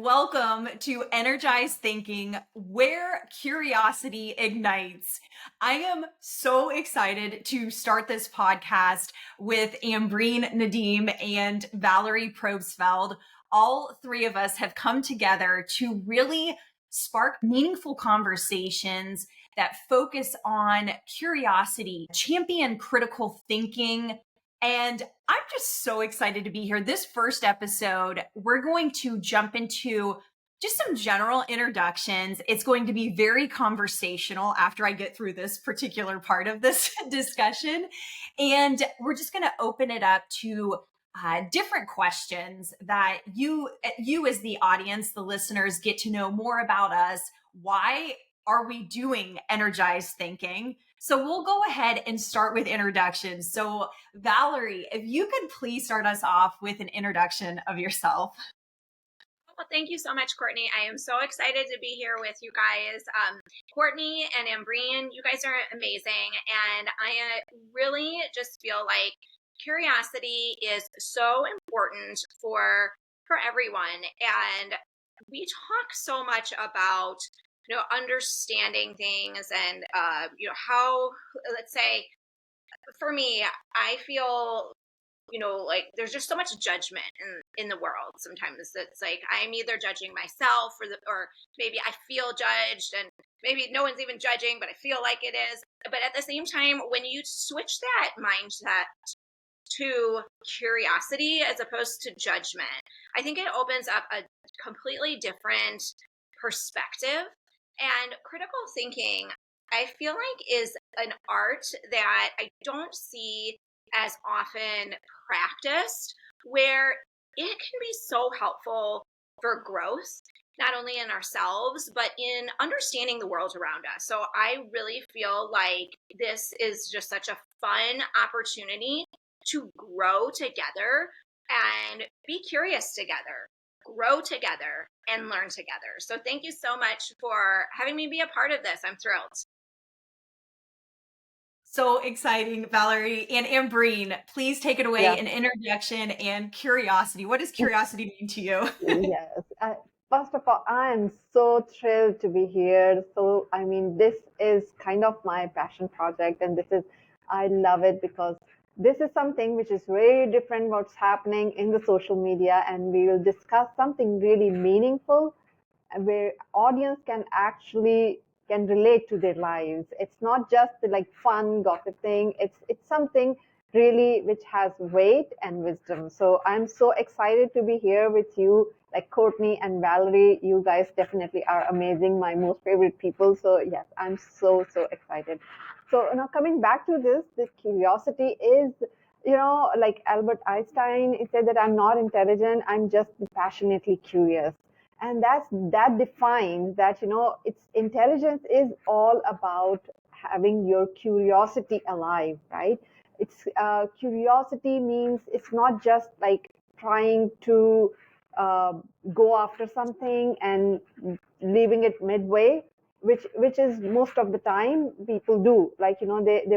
welcome to Energized Thinking, where curiosity ignites. I am so excited to start this podcast with Ambreen Nadeem and Valerie Probsfeld. All three of us have come together to really spark meaningful conversations that focus on curiosity, champion critical thinking, and I'm just so excited to be here. This first episode, we're going to jump into just some general introductions. It's going to be very conversational after I get through this particular part of this discussion. And we're just going to open it up to different questions that you as the audience, the listeners, get to know more about us. Why are we doing energized thinking? So we'll go ahead and start with introductions. So Valerie, if you could please start us off with an introduction of yourself. Well, thank you so much, Courtney. I am so excited to be here with you guys. Courtney and Ambreen, you guys are amazing. And I really just feel like curiosity is so important for everyone. And we talk so much about, understanding things and, how, let's say, for me, I feel like there's just so much judgment in the world. Sometimes it's like I'm either judging myself or maybe I feel judged, and maybe no one's even judging, but I feel like it is. But at the same time, when you switch that mindset to curiosity as opposed to judgment, I think it opens up a completely different perspective. And critical thinking, I feel like, is an art that I don't see as often practiced, where it can be so helpful for growth, not only in ourselves, but in understanding the world around us. So I really feel like this is just such a fun opportunity to grow together and be curious together, grow together, and learn together. So thank you so much for having me be a part of this. I'm thrilled. So exciting, Valerie. And Ambreen, please take it away, an introduction and curiosity. What does curiosity mean to you? Yes. First of all, I am so thrilled to be here. So, I mean, this is kind of my passion project, and I love it because this is something which is very different what's happening in the social media, and we will discuss something really meaningful where audience can relate to their lives. It's not just like fun gossip thing. It's something really which has weight and wisdom. So I'm so excited to be here with you, like Courtney and Valerie. You guys definitely are amazing, my most favorite people. So yes, I'm so excited. So now coming back to this curiosity is, like Albert Einstein, he said that I'm not intelligent, I'm just passionately curious. And that defines that, it's intelligence is all about having your curiosity alive, right? It's curiosity means it's not just like trying to uh, go after something and leaving it midway, which is most of the time people do. Like, they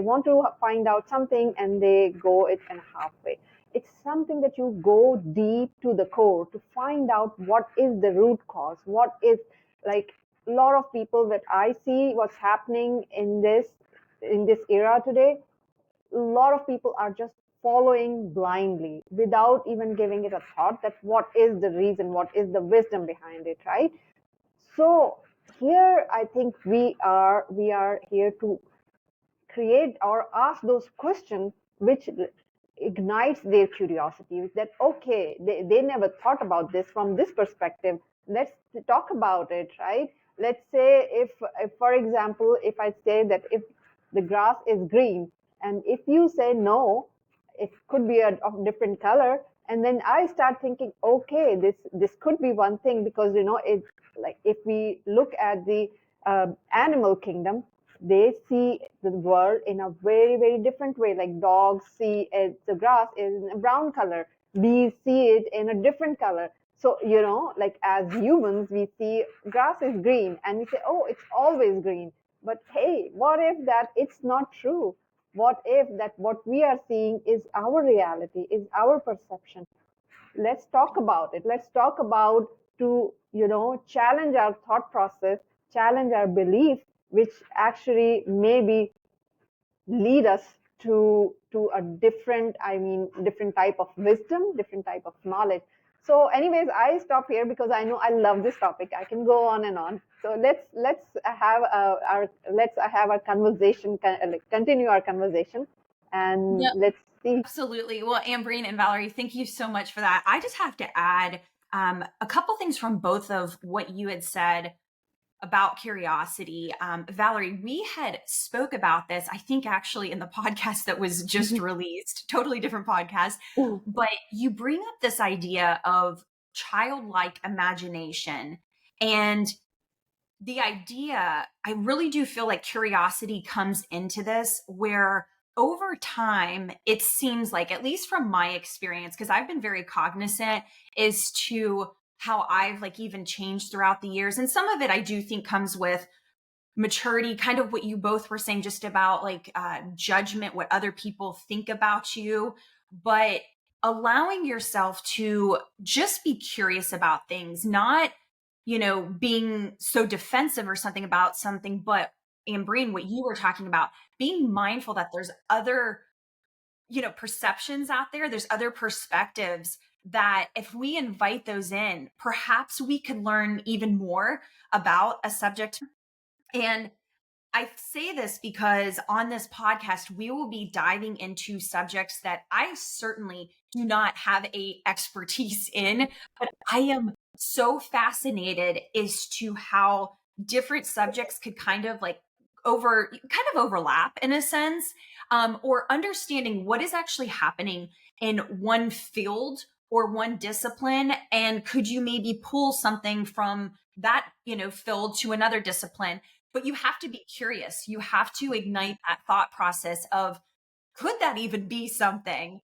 want to find out something and they go it and halfway. It's something that you go deep to the core to find out what is the root cause, what is, like, a lot of people that I see what's happening in this era today. A lot of people are just following blindly without even giving it a thought that what is the reason, what is the wisdom behind it, right? So here I think we are here to create or ask those questions which ignites their curiosity, that okay, they never thought about this from this perspective, let's talk about it, right? Let's say if for example, if I say that if the grass is green, and if you say no, it could be of different color, and then I start thinking, okay, this could be one thing, because it's like if we look at the animal kingdom, they see the world in a very different way. Like dogs see it, the grass is in a brown color, we see it in a different color. So like as humans, we see grass is green and we say, oh, it's always green. But hey, what if that it's not true? What if that what we are seeing is our reality, is our perception? Let's talk about it. Let's talk about to, challenge our thought process, challenge our belief, which actually maybe lead us to a different type of wisdom, different type of knowledge. So anyways, I stop here because I know I love this topic. I can go on and on. So let's have our conversation, continue our conversation, and Yep. let's see. Absolutely. Well, Ambreen and Valerie, thank you so much for that. I just have to add a couple things from both of what you had said about curiosity. Valerie, we had spoke about this, I think actually in the podcast that was just released, totally different podcast, but you bring up this idea of childlike imagination. And the idea, I really do feel like curiosity comes into this where over time, it seems like, at least from my experience, because I've been very cognizant as to how I've like even changed throughout the years. And some of it I do think comes with maturity, kind of what you both were saying, just about like judgment, what other people think about you, but allowing yourself to just be curious about things, not, being so defensive or something about something, but Ambreen, what you were talking about, being mindful that there's other, perceptions out there, there's other perspectives that if we invite those in, perhaps we could learn even more about a subject. And I say this because on this podcast, we will be diving into subjects that I certainly do not have a expertise in, but I am so fascinated as to how different subjects could kind of like overlap in a sense, or understanding what is actually happening in one field or one discipline. And could you maybe pull something from that, field to another discipline? But you have to be curious. You have to ignite that thought process of, could that even be something?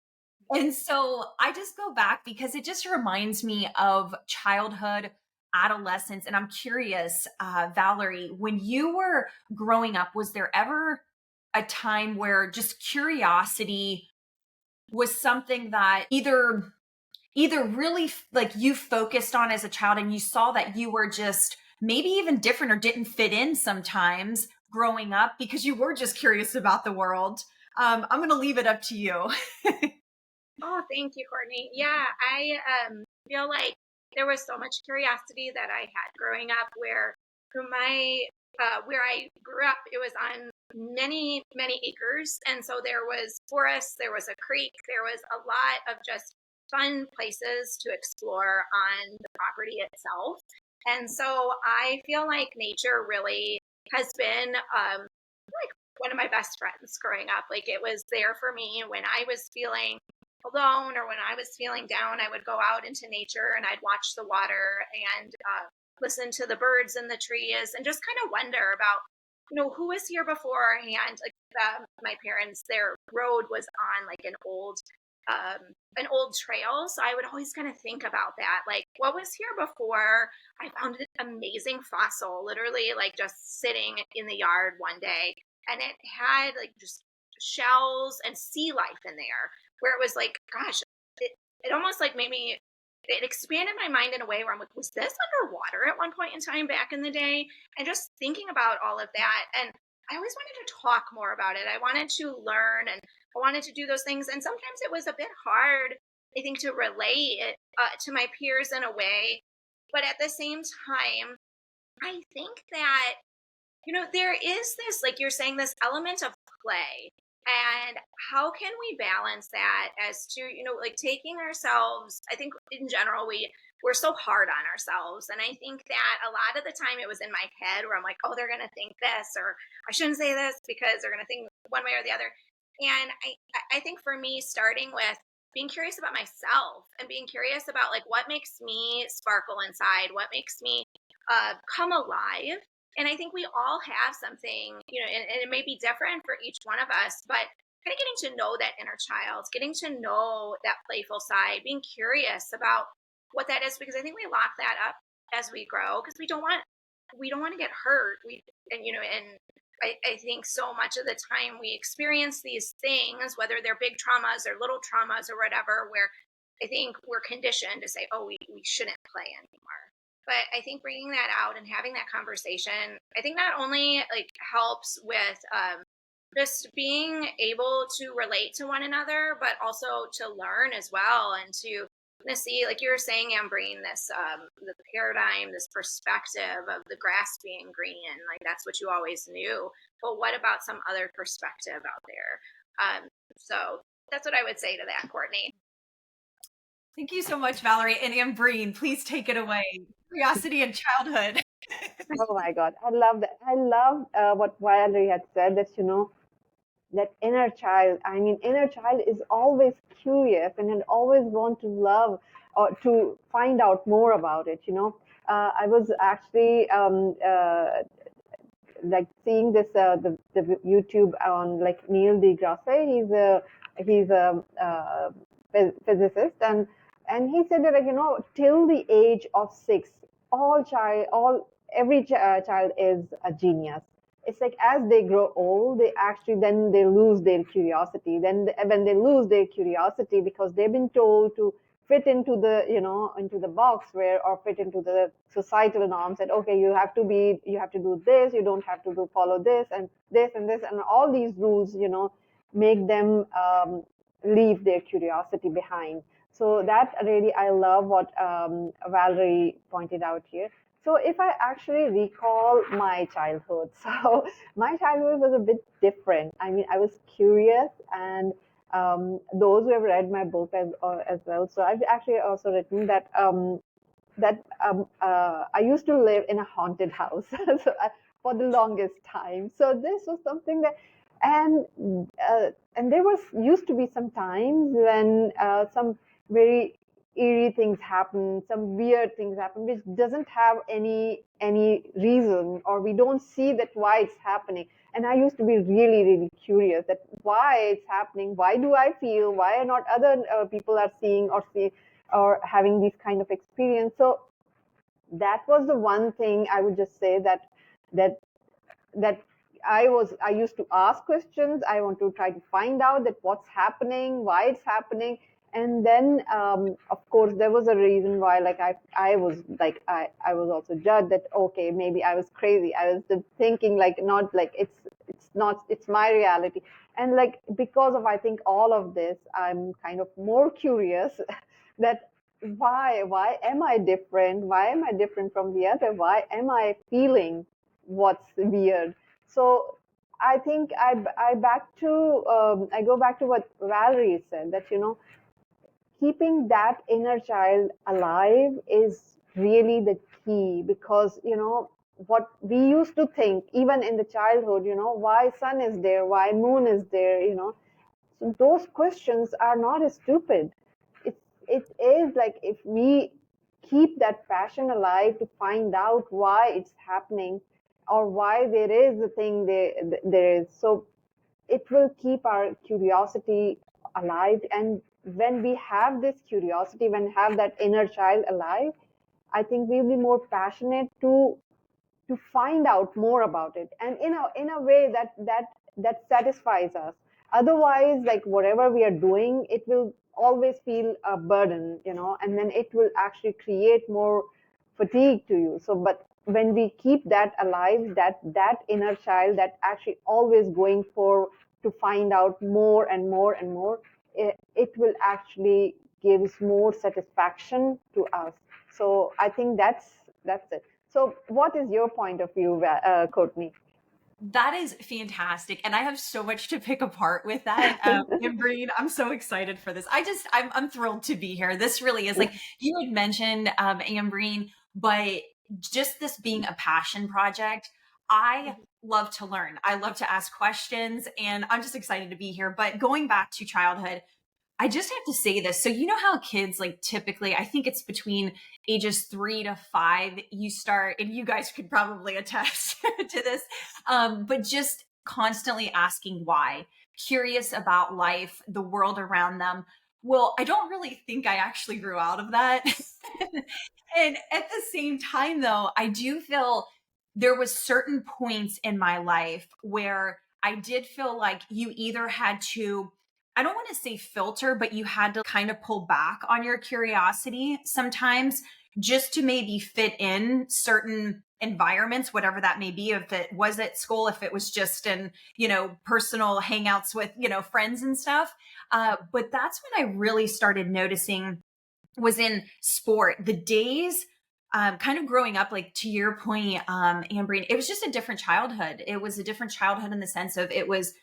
And so I just go back because it just reminds me of childhood, adolescence. And I'm curious, Valerie, when you were growing up, was there ever a time where just curiosity was something that either really like you focused on as a child and you saw that you were just maybe even different or didn't fit in sometimes growing up because you were just curious about the world? I'm going to leave it up to you. Oh, thank you, Courtney. Yeah, I feel like there was so much curiosity that I had growing up where where I grew up, it was on many, many acres. And so there was forests, there was a creek, there was a lot of just fun places to explore on the property itself. And so I feel like nature really has been like one of my best friends growing up. Like it was there for me when I was feeling alone or when I was feeling down. I would go out into nature and I'd watch the water and listen to the birds in the trees and just kind of wonder about, who was here beforehand. Like my parents, their road was on like an old trail. So I would always kind of think about that. Like, what was here before? I found an amazing fossil, literally like just sitting in the yard one day. And it had like just shells and sea life in there where it was like, gosh, it almost like made me, it expanded my mind in a way where I'm like, was this underwater at one point in time back in the day? And just thinking about all of that. And I always wanted to talk more about it. I wanted to learn and I wanted to do those things. And sometimes it was a bit hard, I think, to relate it to my peers in a way. But at the same time, I think that, there is this, like you're saying, this element of play. And how can we balance that as to, like taking ourselves, I think in general, we're so hard on ourselves. And I think that a lot of the time it was in my head where I'm like, oh, they're going to think this, or I shouldn't say this because they're going to think one way or the other. And I think for me, starting with being curious about myself and being curious about like what makes me sparkle inside, what makes me come alive. And I think we all have something, and it may be different for each one of us, but kind of getting to know that inner child, getting to know that playful side, being curious about what that is, because I think we lock that up as we grow because we don't want to get hurt. I think so much of the time we experience these things, whether they're big traumas or little traumas or whatever, where I think we're conditioned to say, oh, we shouldn't play anymore. But I think bringing that out and having that conversation, I think not only like helps with just being able to relate to one another, but also to learn as well and to see, like you were saying, Ambreen, this the paradigm, this perspective of the grass being green, like that's what you always knew. But what about some other perspective out there? So that's what I would say to that, Courtney. Thank you so much, Valerie. And Ambreen, please take it away. Curiosity and childhood. Oh my God, I love that. I love what Valerie had said, that, that inner child. I mean, inner child is always curious and it always want to love or to find out more about it. I was actually like seeing this the YouTube on like Neil deGrasse. He's a physicist, and he said that, like, till the age of 6, every child is a genius. It's like as they grow old, they lose their curiosity. When they lose their curiosity because they've been told to fit into the box where, or fit into the societal norms, that okay, you have to do this, you don't have to follow this and this and this, and all these rules make them leave their curiosity behind. So that really, I love what Valerie pointed out here. So if I actually recall my childhood, so my childhood was a bit different. I mean, I was curious, and those who have read my book as well. So I've actually also written that I used to live in a haunted house for the longest time. So this was something that, and and there was used to be some times when some very eerie things happen, some weird things happen, which doesn't have any reason, or we don't see that why it's happening. And I used to be really, really curious that why it's happening. Why do I feel? Why are not other people are seeing or having these kind of experience? So that was the one thing I would just say, that that I used to ask questions. I want to try to find out that what's happening, why it's happening. And then of course there was a reason why, like I was like I was also judged that okay, maybe I was crazy. I was thinking like, not like it's my reality. And like because of, I think, all of this, I'm kind of more curious that why am I different? Why am I different from the other? Why am I feeling what's weird? So I think I go back to what Valerie said, that keeping that inner child alive is really the key, because what we used to think even in the childhood, why sun is there, why moon is there, so those questions are not stupid. It is like, if we keep that passion alive to find out why it's happening, or why there is the thing there is, so it will keep our curiosity alive. And when we have this curiosity, when we have that inner child alive, I think we'll be more passionate to find out more about it, and in a way that satisfies us. Otherwise, like whatever we are doing, it will always feel a burden, and then it will actually create more fatigue to you. So but when we keep that alive, that inner child that actually always going for to find out more and more and more, it will actually gives more satisfaction to us. So I think that's it. So what is your point of view, Courtney? That is fantastic. And I have so much to pick apart with that. Ambreen, I'm so excited for this. I'm thrilled to be here. This really is, like you had mentioned, Ambreen, but just this being a passion project, I love to learn. I love to ask questions, and I'm just excited to be here. But going back to childhood, I just have to say this. So, you know how kids, like, typically, I think it's between ages 3 to 5, you start, and you guys could probably attest to this, but just constantly asking why, curious about life, the world around them. Well, I don't really think I actually grew out of that. And at the same time, though, I do feel there was certain points in my life where I did feel like you either had to, I don't want to say filter, but you had to kind of pull back on your curiosity sometimes just to maybe fit in certain environments, whatever that may be, if it was at school, if it was just in, personal hangouts with, friends and stuff. But that's when I really started noticing was in sport. The days kind of growing up, like to your point, Ambreen, it was just a different childhood. It was a different childhood in the sense of it was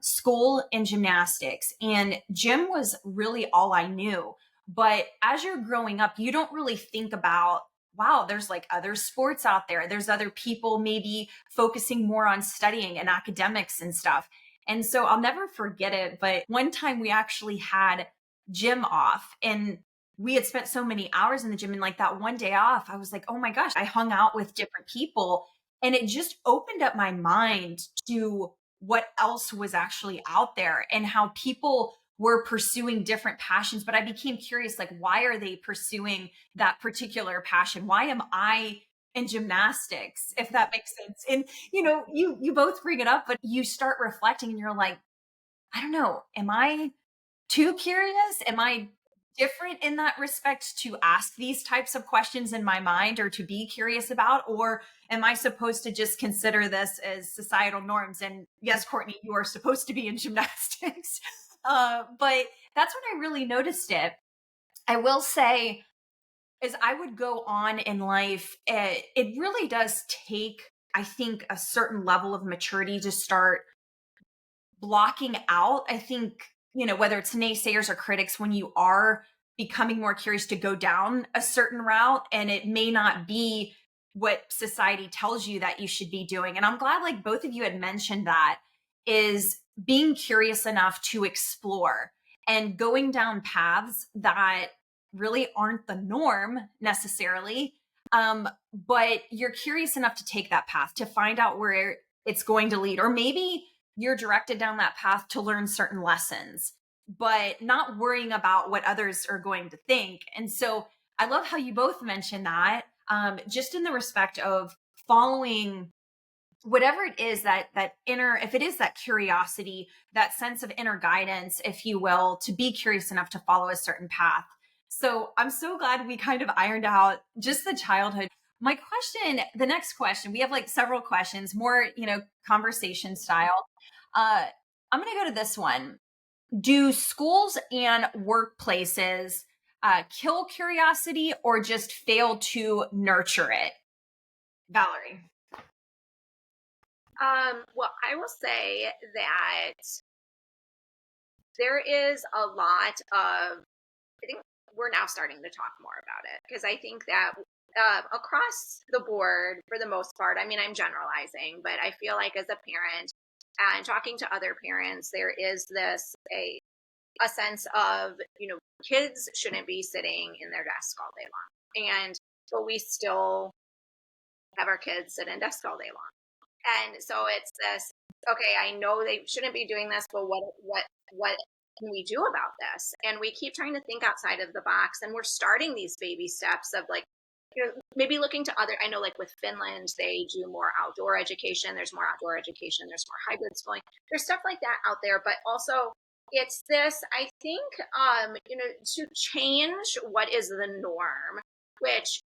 school and gymnastics, and gym was really all I knew. But as you're growing up, you don't really think about, wow, there's like other sports out there. There's other people maybe focusing more on studying and academics and stuff. And so I'll never forget it. But one time we actually had gym off, and we had spent so many hours in the gym, and like that one day off, I was like, oh my gosh, I hung out with different people, and it just opened up my mind to what else was actually out there and how people were pursuing different passions. But I became curious, like, why are they pursuing that particular passion? Why am I in gymnastics, if that makes sense? And you both bring it up, but you start reflecting and you're like, I don't know, am I too curious? Am I different in that respect to ask these types of questions in my mind or to be curious about? Or am I supposed to just consider this as societal norms? And yes, Courtney, you are supposed to be in gymnastics. But that's when I really noticed it. I will say, as I would go on in life, it really does take, I think, a certain level of maturity to start blocking out, I think, whether it's naysayers or critics, when you are becoming more curious to go down a certain route, and it may not be what society tells you that you should be doing. And I'm glad, like, both of you had mentioned that, is being curious enough to explore and going down paths that really aren't the norm necessarily. But you're curious enough to take that path to find out where it's going to lead, or maybe you're directed down that path to learn certain lessons, but not worrying about what others are going to think. And so I love how you both mentioned that, just in the respect of following whatever it is, that inner, if it is that curiosity, that sense of inner guidance, if you will, to be curious enough to follow a certain path. So I'm so glad we kind of ironed out just the childhood. My question, the next question, we have like several questions, more, conversation style. I'm going to go to this one. Do schools and workplaces kill curiosity or just fail to nurture it? Valerie. Well, I will say that there is a lot of, I think we're now starting to talk more about it, because I think that across the board, for the most part, I mean, I'm generalizing, but I feel like as a parent and talking to other parents, there is a sense of, kids shouldn't be sitting in their desk all day long. But we still have our kids sit in desk all day long. And so it's this, okay, I know they shouldn't be doing this, but what can we do about this? And we keep trying to think outside of the box, and we're starting these baby steps of, like, maybe looking to other, I know, like with Finland, they do more outdoor education. There's more outdoor education. There's more hybrid schooling. There's stuff like that out there. But also it's this, I think, to change what is the norm, which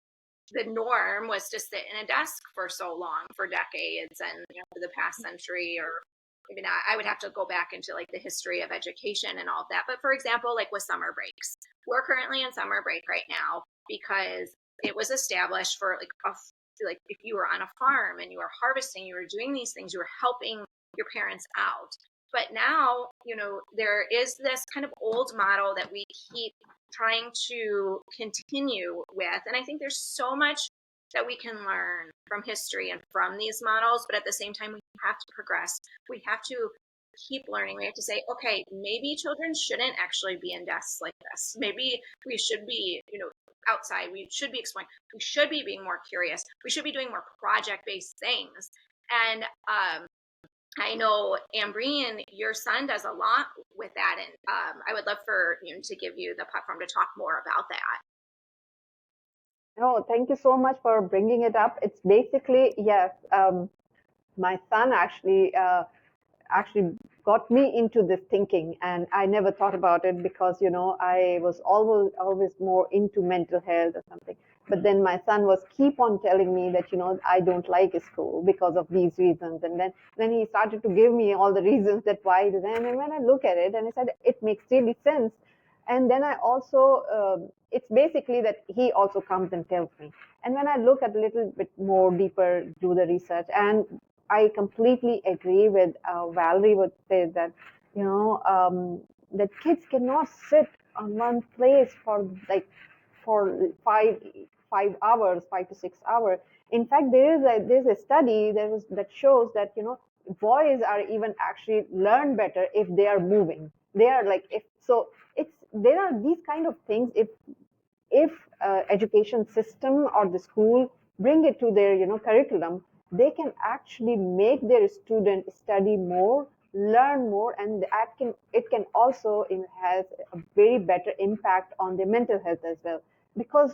the norm was to sit in a desk for so long, for decades, and for the past century, or maybe not. I would have to go back into like the history of education and all of that. But for example, like with summer breaks, we're currently in summer break right now because it was established for like if you were on a farm and you were harvesting, you were doing these things, you were helping your parents out. But now, there is this kind of old model that we keep trying to continue with. And I think there's so much that we can learn from history and from these models, but at the same time, we have to progress. We have to keep learning. We have to say, okay, maybe children shouldn't actually be in desks like this. Maybe we should be, outside. We should be exploring. We should be being more curious. We should be doing more project-based things. And I know, Ambreen, your son does a lot with that, and I would love for to give you the platform to talk more about that. No, thank you so much for bringing it up. It's basically, yes, my son actually got me into this thinking, and I never thought about it because I was always more into mental health or something. But then my son was keep on telling me that, I don't like school because of these reasons. And then he started to give me all the reasons that why it is. And when I look at it, and I said, it makes really sense. And then I also, it's basically that he also comes and tells me. And when I look at a little bit more deeper, do the research, and I completely agree with Valerie would say that, that kids cannot sit on one place for for 5 hours, 5 to 6 hours. In fact, there's a study that shows that boys are even actually learn better if they are moving. They are like if so. It's there are these kind of things. If education system or the school bring it to their curriculum, they can actually make their student study more, learn more, and it can also has a very better impact on their mental health as well. Because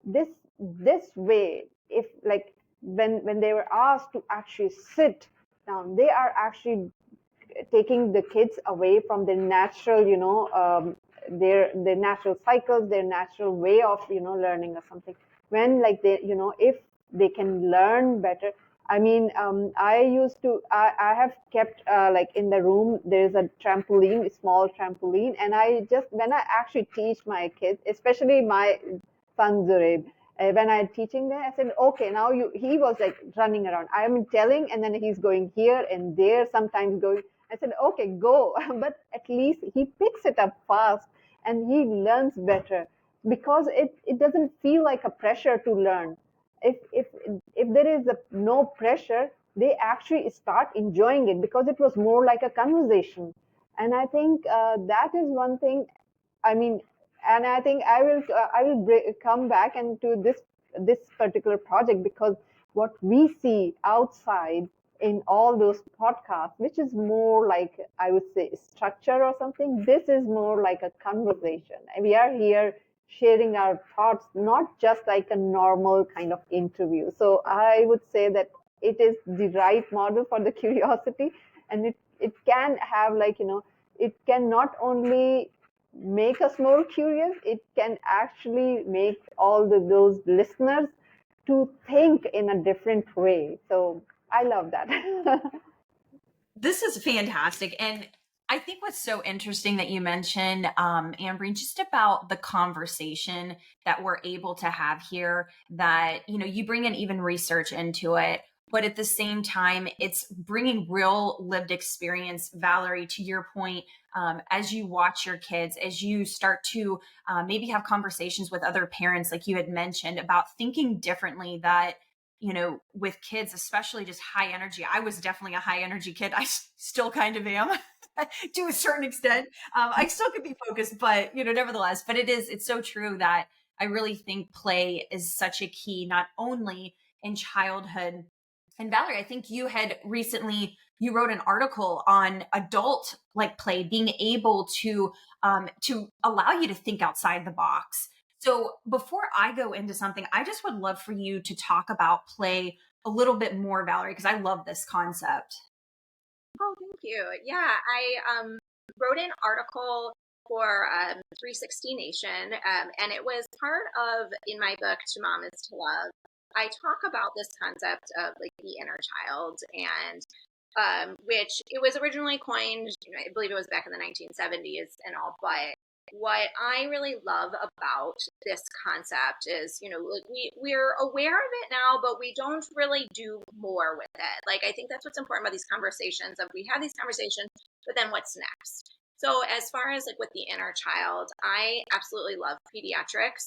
this this way, if like when they were asked to actually sit down, they are actually taking the kids away from their natural, their natural cycles, their natural way of, learning or something. When like they, if they can learn better. I mean, I have kept like in the room, there's a trampoline, a small trampoline. And when I actually teach my kids, especially my son Zureb, when I'm teaching them, I said, okay, now he was like running around. I am telling, and then he's going here and there, sometimes going. I said, okay, go. But at least he picks it up fast and he learns better because it doesn't feel like a pressure to learn. If there is no pressure, they actually start enjoying it because it was more like a conversation. And I think that is one thing. I mean, and I think I will come back into this particular project because what we see outside in all those podcasts, which is more like I would say structure or something, this is more like a conversation. And we are here sharing our thoughts, not just like a normal kind of interview. So I would say that it is the right model for the curiosity, and it can have like it can not only make us more curious, it can actually make all those listeners to think in a different way. So I love that. This is fantastic. And I think what's so interesting that you mentioned, Ambreen, just about the conversation that we're able to have here, that, you bring in even research into it, but at the same time, it's bringing real lived experience. Valerie, to your point, as you watch your kids, as you start to maybe have conversations with other parents, like you had mentioned, about thinking differently, that with kids, especially just high energy. I was definitely a high energy kid. I still kind of am to a certain extent. I still could be focused, but, nevertheless, but it's so true that I really think play is such a key, not only in childhood. And Valerie, I think you wrote an article on adult like play being able to allow you to think outside the box. So before I go into something, I just would love for you to talk about play a little bit more, Valerie, because I love this concept. Oh, thank you. Yeah, I wrote an article for 360 Nation, and it was part of in my book "To Mom Is to Love." I talk about this concept of like the inner child, and which it was originally coined. I believe it was back in the 1970s and all, but what I really love about this concept is, like we're aware of it now, but we don't really do more with it. Like I think that's what's important about these conversations. Of we have these conversations, but then what's next? So as far as like with the inner child, I absolutely love pediatrics.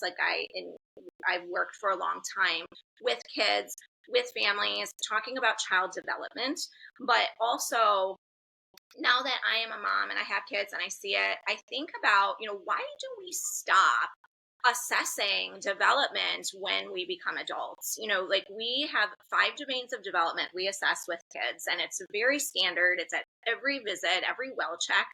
I've worked for a long time with kids, with families, talking about child development, but also now that I am a mom and I have kids and I see it, I think about, why do we stop assessing development when we become adults? Like we have 5 domains of development we assess with kids, and it's very standard. It's at every visit, every well check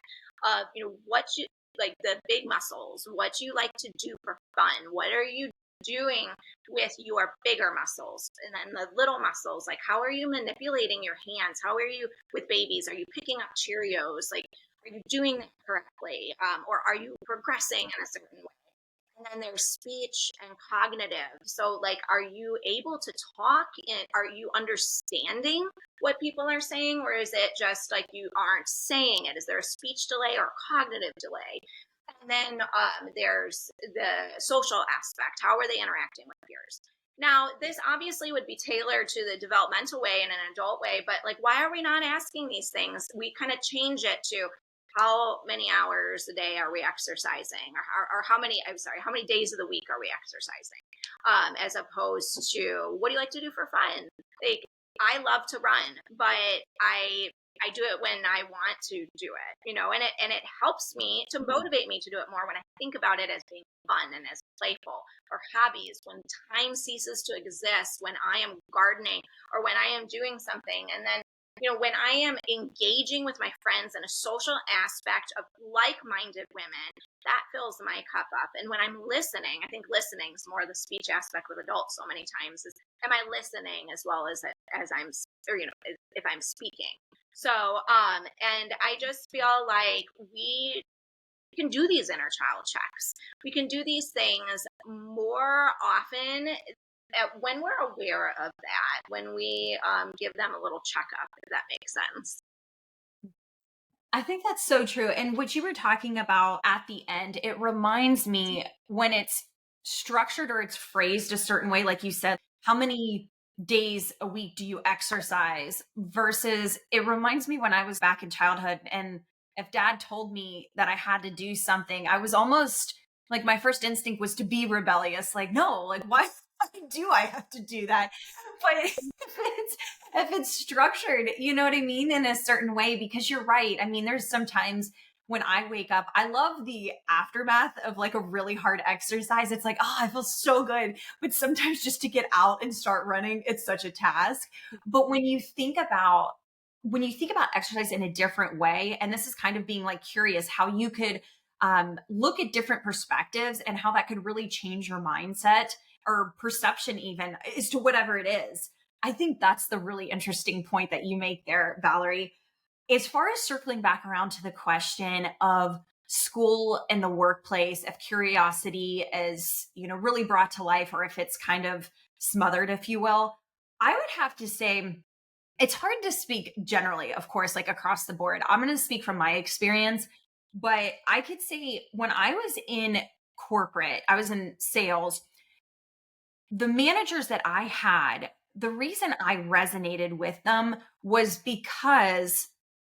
of, what you like the big muscles, what you like to do for fun, what are you doing with your bigger muscles, and then the little muscles, like how are you manipulating your hands, how are you with babies, are you picking up Cheerios, like are you doing that correctly, or are you progressing in a certain way? And then there's speech and cognitive. So, like, are you able to talk? And are you understanding what people are saying? Or is it just like you aren't saying it? Is there a speech delay or cognitive delay? And then there's the social aspect. How are they interacting with peers? Now, this obviously would be tailored to the developmental way and an adult way, but like, why are we not asking these things? We kind of change it to how many hours a day are we exercising, or how many, I'm sorry, how many days of the week are we exercising, as opposed to what do you like to do for fun? Like, I love to run, but I do it when I want to do it, and it helps me to motivate me to do it more when I think about it as being fun and as playful. Or hobbies, when time ceases to exist, when I am gardening or when I am doing something. And then, when I am engaging with my friends in a social aspect of like-minded women, that fills my cup up. And when I'm listening, I think listening is more the speech aspect with adults so many times is, am I listening as well as I'm, or, if I'm speaking. So, and I just feel like we can do these inner child checks. We can do these things more often when we're aware of that, when we give them a little checkup, if that makes sense. I think that's so true. And what you were talking about at the end, it reminds me when it's structured or it's phrased a certain way, like you said, how many days a week do you exercise versus it reminds me when I was back in childhood and if dad told me that I had to do something, I was almost like my first instinct was to be rebellious. Like, no, like why do I have to do that? But if it's structured, you know what I mean, in a certain way, because you're right. I mean, there's sometimes when I wake up, I love the aftermath of like a really hard exercise. It's like, oh, I feel so good. But sometimes just to get out and start running, it's such a task. But when you think about exercise in a different way, and this is kind of being like curious how you could look at different perspectives and how that could really change your mindset or perception even as to whatever it is. I think that's the really interesting point that you make there, Valerie. As far as circling back around to the question of school and the workplace, if curiosity is, really brought to life or if it's kind of smothered, if you will, I would have to say it's hard to speak generally, of course, like across the board. I'm going to speak from my experience, but I could say when I was in corporate, I was in sales, the managers that I had, the reason I resonated with them was because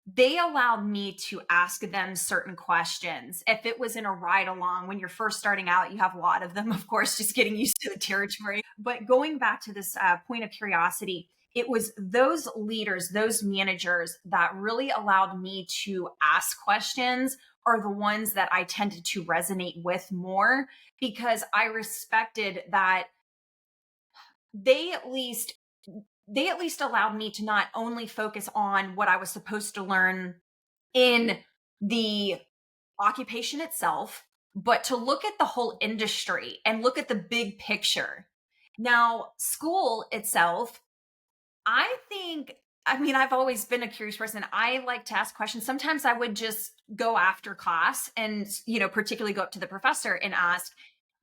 they allowed me to ask them certain questions. If it was in a ride along, when you're first starting out, you have a lot of them, of course, just getting used to the territory. But going back to this point of curiosity, it was those leaders, those managers that really allowed me to ask questions are the ones that I tended to resonate with more because I respected that they at least they at least allowed me to not only focus on what I was supposed to learn in the occupation itself, but to look at the whole industry and look at the big picture. Now, school itself, I mean, I've always been a curious person. I like to ask questions. Sometimes I would just go after class and, particularly go up to the professor and ask.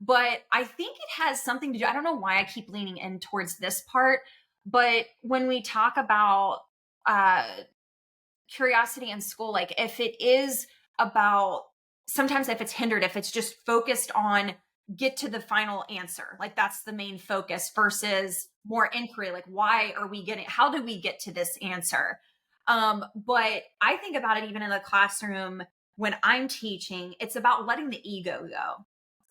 But I think it has something to do. I don't know why I keep leaning in towards this part, but when we talk about uh, curiosity in school, like if it is about sometimes if it's hindered, if it's just focused on get to the final answer, like that's the main focus versus more inquiry, like how do we get to this answer? But I think about it even in the classroom when I'm teaching, it's about letting the ego go.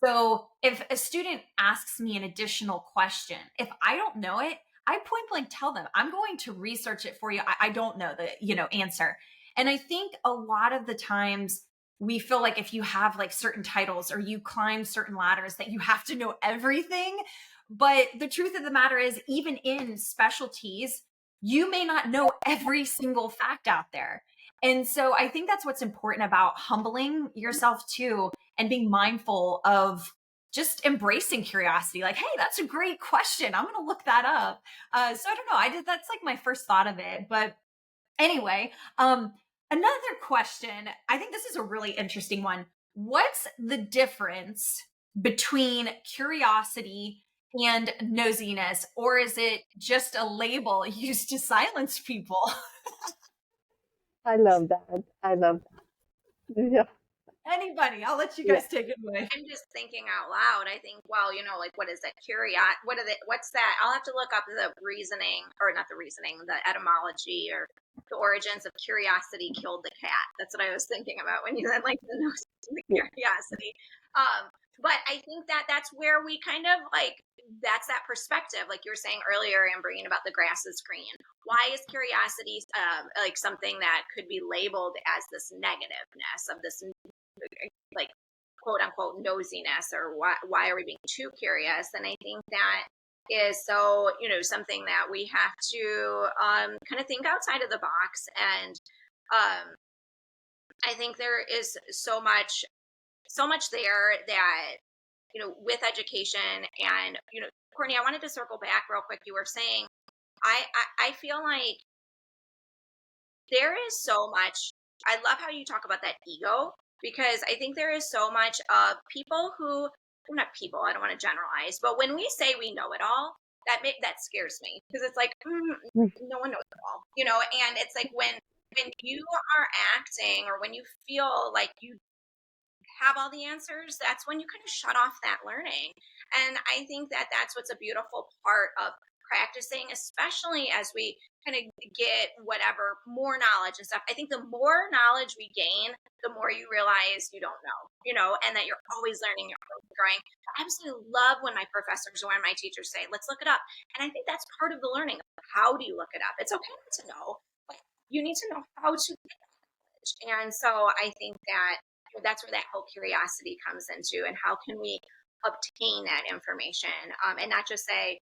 So if a student asks me an additional question, if I don't know it, I point blank tell them I'm going to research it for you. I don't know the answer. And I think a lot of the times we feel like if you have like certain titles or you climb certain ladders that you have to know everything. But the truth of the matter is, even in specialties, you may not know every single fact out there. And so I think that's what's important about humbling yourself too and being mindful of just embracing curiosity. Like, hey, that's a great question. I'm going to look that up. So I don't know. That's like my first thought of it. But anyway, another question. I think this is a really interesting one. What's the difference between curiosity and nosiness, or is it just a label used to silence people? I love that. I love that. Yeah. Anybody, I'll let you Yeah. guys take it away. I'm just thinking out loud. I think, well, like what is that? What's that? I'll have to look up the reasoning, or not the reasoning, the etymology or the origins of curiosity killed the cat. That's what I was thinking about when you said like the nose to the Yeah. curiosity. But I think that that's where we kind of like, that's that perspective, like you were saying earlier, Ambreen, about the grass is green. Why is curiosity like something that could be labeled as this negativeness of this like quote unquote nosiness, or why are we being too curious? And I think that is so, something that we have to kind of think outside of the box. And I think there is so much there that, with education. And, Courtney, I wanted to circle back real quick. You were saying, I feel like there is so much. I love how you talk about that ego, because I think there is so much of people who, well, not people, I don't want to generalize, but when we say we know it all, that scares me, because it's like, no one knows it all, and it's like when you are acting, or when you feel like you have all the answers, that's when you kind of shut off that learning. And I think that that's what's a beautiful part of practicing, especially as we kind of get whatever more knowledge and stuff. I think the more knowledge we gain, the more you realize you don't know, and that you're always learning, you're always growing. I absolutely love when my professors or when my teachers say, let's look it up. And I think that's part of the learning. How do you look it up? It's okay not to know, but you need to know how to. And so I think that that's where that whole curiosity comes into, and how can we obtain that information, and not just say,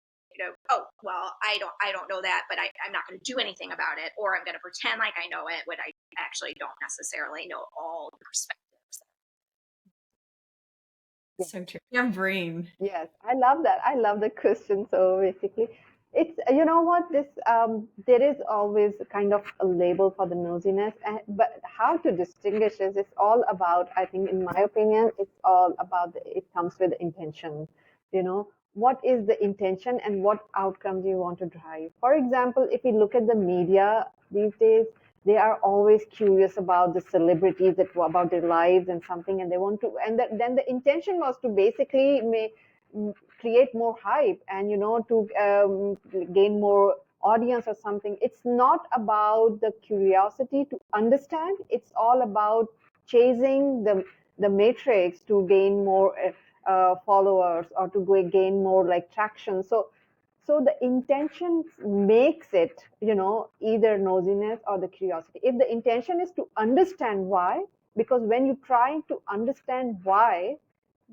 oh, well, I don't know that, but I'm not going to do anything about it, or I'm going to pretend like I know it when I actually don't necessarily know all the perspectives. So true. Ambreen. Yes, I love that. I love the question. So basically, it's you know what this there is always kind of a label for the nosiness, but how to distinguish is it's all about. I think, in my opinion, it's all about it comes with intention. What is the intention and what outcome do you want to drive? For example, if we look at the media these days, they are always curious about the celebrities, about their lives and something, and they want to, and then the intention was to basically create more hype, and to gain more audience or something. It's not about the curiosity to understand. It's all about chasing the matrix to gain more followers, or to gain more like traction. So the intention makes it, either nosiness or the curiosity. If the intention is to understand why, because when you try to understand why,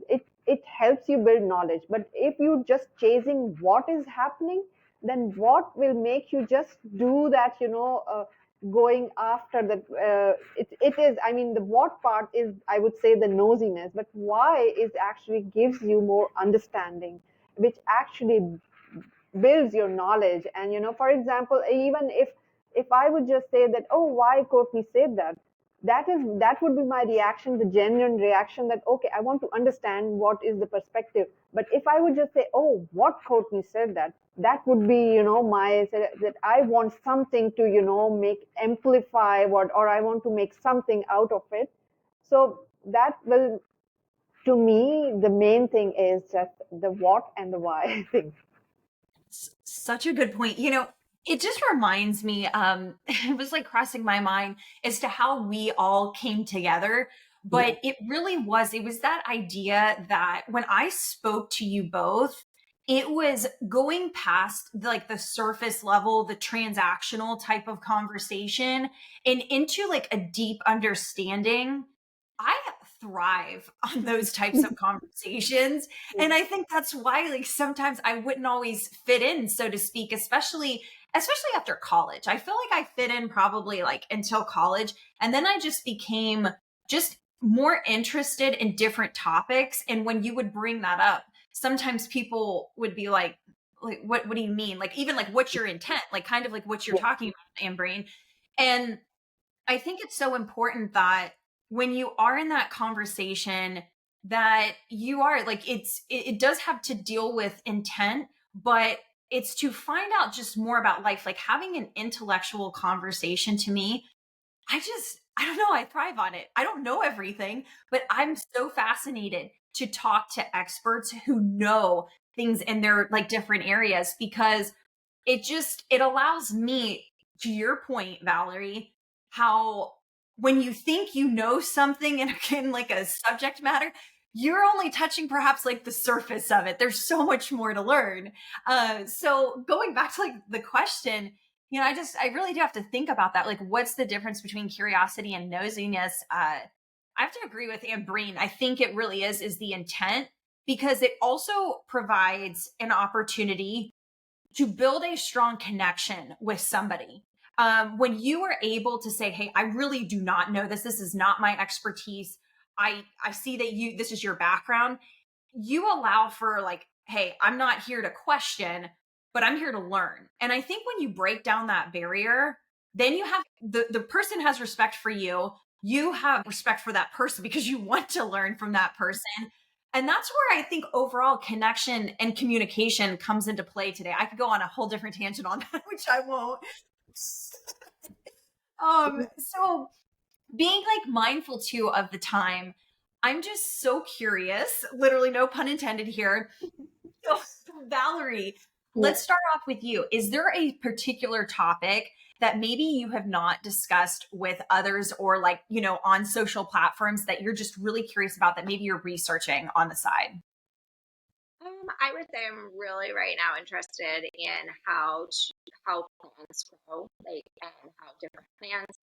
it helps you build knowledge. But if you just chasing what is happening, then what will make you just do that, going after that, it is, I mean, the what part is, I would say, the nosiness, but why is actually gives you more understanding, which actually builds your knowledge. And for example, even if I would just say that, oh, why Courtney said that, that would be my reaction, the genuine reaction, that okay, I want to understand what is the perspective. But if I would just say, oh, what Courtney said, that would be, my, that I want something to, make amplify what, or I want to make something out of it. So that will, to me, the main thing is just the what and the why thing. Such a good point. It just reminds me, it was like crossing my mind as to how we all came together. Yeah. But it was that idea that when I spoke to you both, it was going past like the surface level, the transactional type of conversation, and into like a deep understanding. I thrive on those types of conversations. And I think that's why, like, sometimes I wouldn't always fit in, so to speak, especially after college. I feel like I fit in probably like until college. And then I just became just more interested in different topics. And when you would bring that up, sometimes people would be like, what do you mean? Like, even like, what's your intent? Like, kind of like what you're Yeah. talking about, Ambreen. And I think it's so important that when you are in that conversation, that you are like, it does have to deal with intent, but it's to find out just more about life. Like having an intellectual conversation to me, I don't know, I thrive on it. I don't know everything, but I'm so fascinated to talk to experts who know things in their like different areas, because it allows me, to your point, Valerie, how when you think you know something in like a subject matter, you're only touching perhaps like the surface of it. There's so much more to learn. So going back to like the question, I really do have to think about that. Like, what's the difference between curiosity and nosiness? I have to agree with Ambreen. I think it really is the intent, because it also provides an opportunity to build a strong connection with somebody. When you are able to say, hey, I really do not know this. This is not my expertise. I see that this is your background. You allow for like, hey, I'm not here to question, but I'm here to learn. And I think when you break down that barrier, then you have the person has respect for you. You have respect for that person because you want to learn from that person. And that's where I think overall connection and communication comes into play today. I could go on a whole different tangent on that, which I won't. So being like mindful too of the time, I'm just so curious, literally no pun intended here. So, Valerie, Yeah. let's start off with you. Is there a particular topic that maybe you have not discussed with others, or like, on social platforms that you're just really curious about that maybe you're researching on the side? I would say I'm really right now interested in how plants grow, like, and how different plants,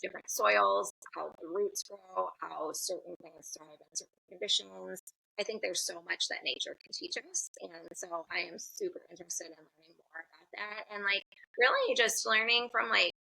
different soils, how the roots grow, how certain things thrive in certain conditions. I think there's so much that nature can teach us, and so I am super interested in learning more about that, and like really just learning from like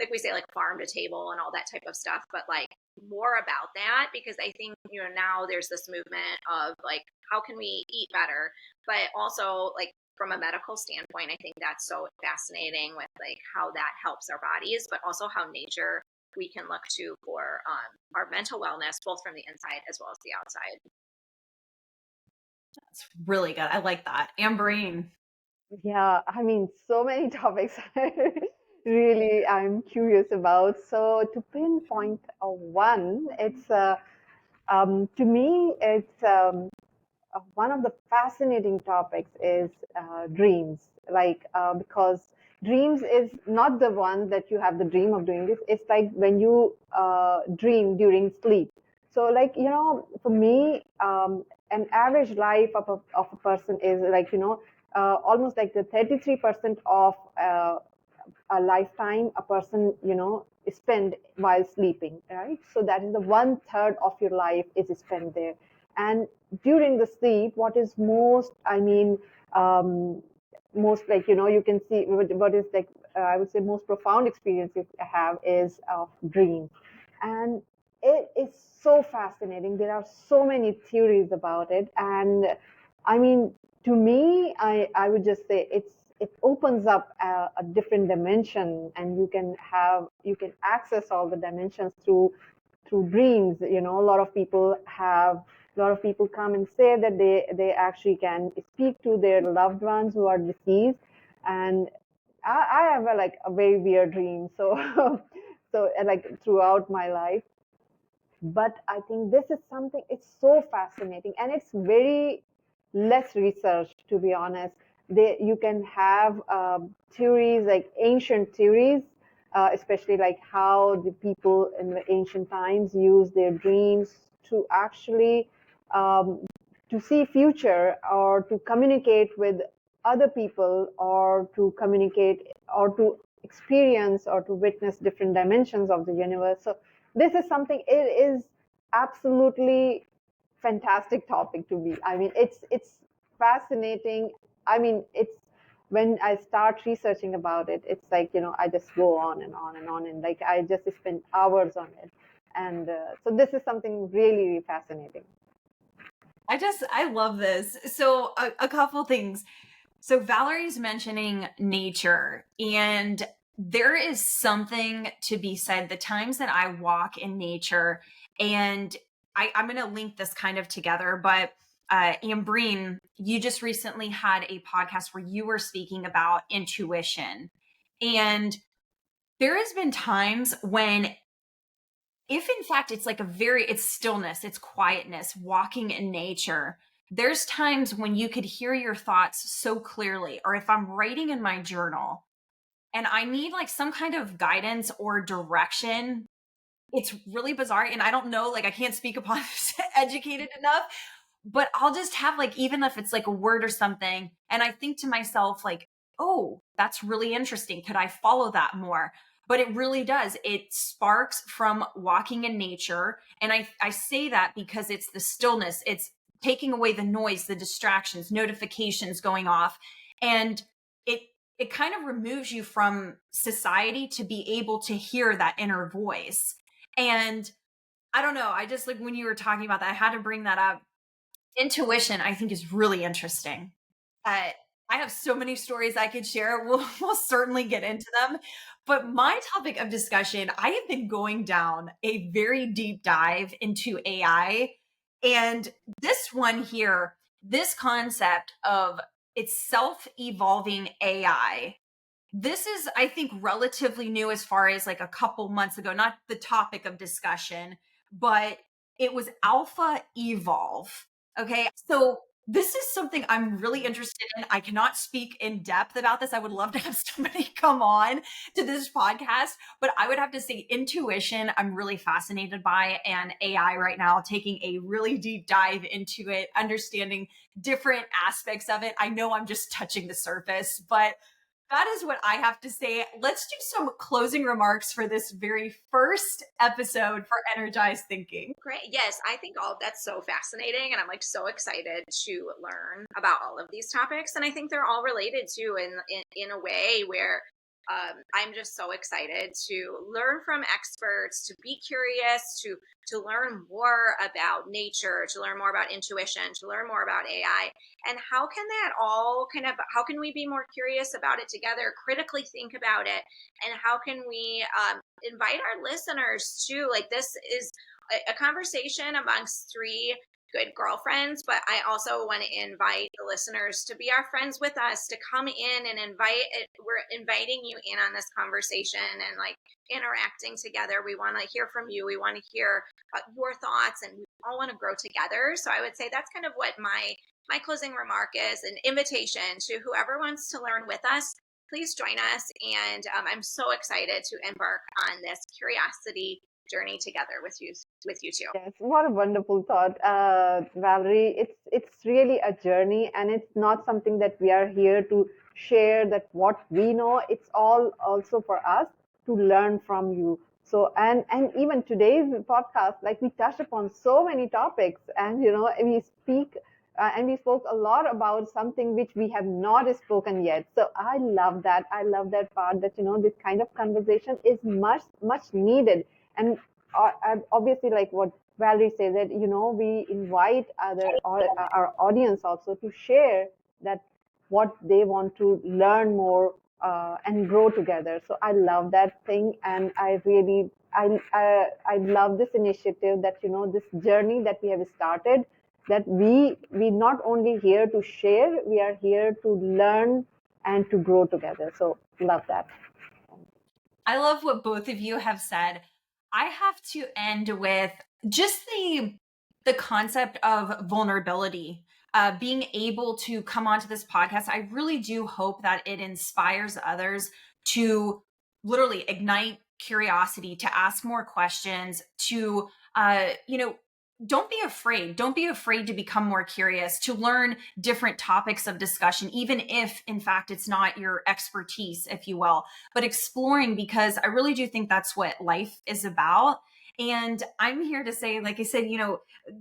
we say, like farm to table and all that type of stuff, but like more about that, because I think, now there's this movement of like, how can we eat better? But also, like, from a medical standpoint, I think that's so fascinating with like how that helps our bodies, but also how nature we can look to for our mental wellness, both from the inside as well as the outside. That's really good. I like that. Amberine. Yeah, I mean, so many topics really I'm curious about. So to pinpoint one, it's to me, it's one of the fascinating topics is dreams. Like because dreams is not the one that you have the dream of doing this. It's like when you dream during sleep. So like for me, an average life of a person is like almost like the 33% of a lifetime a person spend while sleeping, right? So that is the 1/3 of your life is spent there. And during the sleep, what is most, I mean, most like you can see what is like I would say most profound experience you have is of dreams. And it is so fascinating. There are so many theories about it. And I mean, to me, I would just say it opens up a different dimension, and you can access all the dimensions through dreams. A lot of people come and say that they actually can speak to their loved ones who are deceased. And I have a very weird dream, so so like throughout my life. But I think this is something, it's so fascinating, and it's very less researched, to be honest. You can have theories, like ancient theories, especially like how the people in the ancient times use their dreams to actually um, to see future, or to communicate with other people, or to communicate, or to experience, or to witness different dimensions of the universe. So this is something, it is absolutely fantastic topic to me. I mean, it's fascinating. I mean, it's when I start researching about it, it's like I just go on and on and on, and like I just spend hours on it. And so this is something really, really fascinating. I love this. So a couple things. So Valerie's mentioning nature, and there is something to be said the times that I walk in nature, and I'm going to link this kind of together, but Ambreen, you just recently had a podcast where you were speaking about intuition. And there has been times when, if in fact it's like it's stillness, it's quietness, walking in nature, there's times when you could hear your thoughts so clearly. Or if I'm writing in my journal and I need like some kind of guidance or direction, it's really bizarre. And I don't know, like I can't speak upon this educated enough, but I'll just have like, even if it's like a word or something, and I think to myself, like, oh, that's really interesting. Could I follow that more? But it really does. It sparks from walking in nature. And I say that because it's the stillness, it's taking away the noise, the distractions, notifications going off. And it, it kind of removes you from society to be able to hear that inner voice. And I don't know. I just like when you were talking about that, I had to bring that up. Intuition, I think, is really interesting. I have so many stories I could share. We'll certainly get into them. But my topic of discussion, I have been going down a very deep dive into AI. And this one here, this concept of it's self-evolving AI, this is, I think, relatively new as far as like a couple months ago, not the topic of discussion, but it was Alpha Evolve. Okay. So this is something I'm really interested in. I cannot speak in depth about this. I would love to have somebody come on to this podcast, but I would have to say intuition, I'm really fascinated by, and AI right now, taking a really deep dive into it, understanding different aspects of it. I know I'm just touching the surface, but that is what I have to say. Let's do some closing remarks for this very first episode for Energized Thinking. Great. Yes, I think all that's so fascinating. And I'm like so excited to learn about all of these topics. And I think they're all related too in a way where I'm just so excited to learn from experts, to be curious, to learn more about nature, to learn more about intuition, to learn more about AI, and how can that all how can we be more curious about it together, critically think about it, and how can we invite our listeners to, like, this is a conversation amongst three good girlfriends, but I also want to invite the listeners to be our friends with us, to come in and we're inviting you in on this conversation and like interacting together. We want to hear from you. We want to hear your thoughts, and we all want to grow together. So I would say that's kind of what my closing remark is, an invitation to whoever wants to learn with us. Please join us. And I'm so excited to embark on this curiosity journey together with you too. Yes, what a wonderful thought, Valerie. It's really a journey, and it's not something that we are here to share that what we know. It's all also for us to learn from you. So, and even today's podcast, like we touched upon so many topics, and and we spoke a lot about something which we have not spoken yet. So I love that. I love that part that this kind of conversation is much needed. And obviously, like what Valerie said, that we invite our audience also to share that what they want to learn more and grow together. So I love that thing, and I love this initiative, that this journey that we have started, that we not only here to share, we are here to learn and to grow together. So love that. I love what both of you have said. I have to end with just the concept of vulnerability, being able to come onto this podcast. I really do hope that it inspires others to literally ignite curiosity, to ask more questions, to don't be afraid. Don't be afraid to become more curious, to learn different topics of discussion, even if, in fact, it's not your expertise, if you will, but exploring, because I really do think that's what life is about. And I'm here to say, like I said,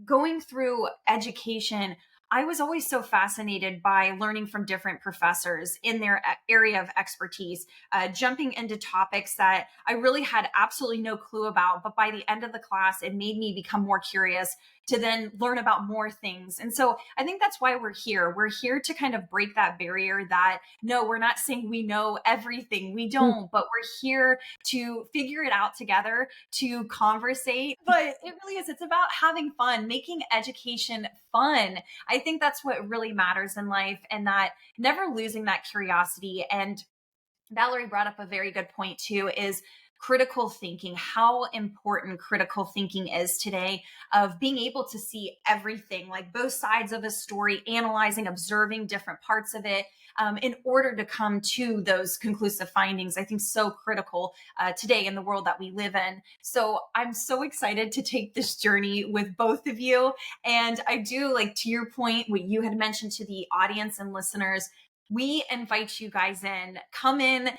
going through education, I was always so fascinated by learning from different professors in their area of expertise, jumping into topics that I really had absolutely no clue about. But by the end of the class, it made me become more curious to then learn about more things. And so I think that's why we're here. We're here to kind of break that barrier that no, we're not saying we know everything. We don't, but we're here to figure it out together, to conversate. But it really is, it's about having fun, making education fun. I think that's what really matters in life, and that never losing that curiosity. And Valerie brought up a very good point too, is critical thinking, how important critical thinking is today, of being able to see everything, like both sides of a story, analyzing, observing different parts of it, in order to come to those conclusive findings. I think so critical today in the world that we live in. So I'm so excited to take this journey with both of you. And I do, like, to your point, what you had mentioned to the audience and listeners, we invite you guys in, come in,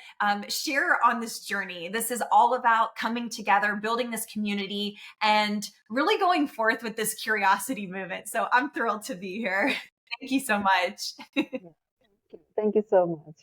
share on this journey. This is all about coming together, building this community, and really going forth with this curiosity movement. So I'm thrilled to be here. Thank you so much. Thank you so much.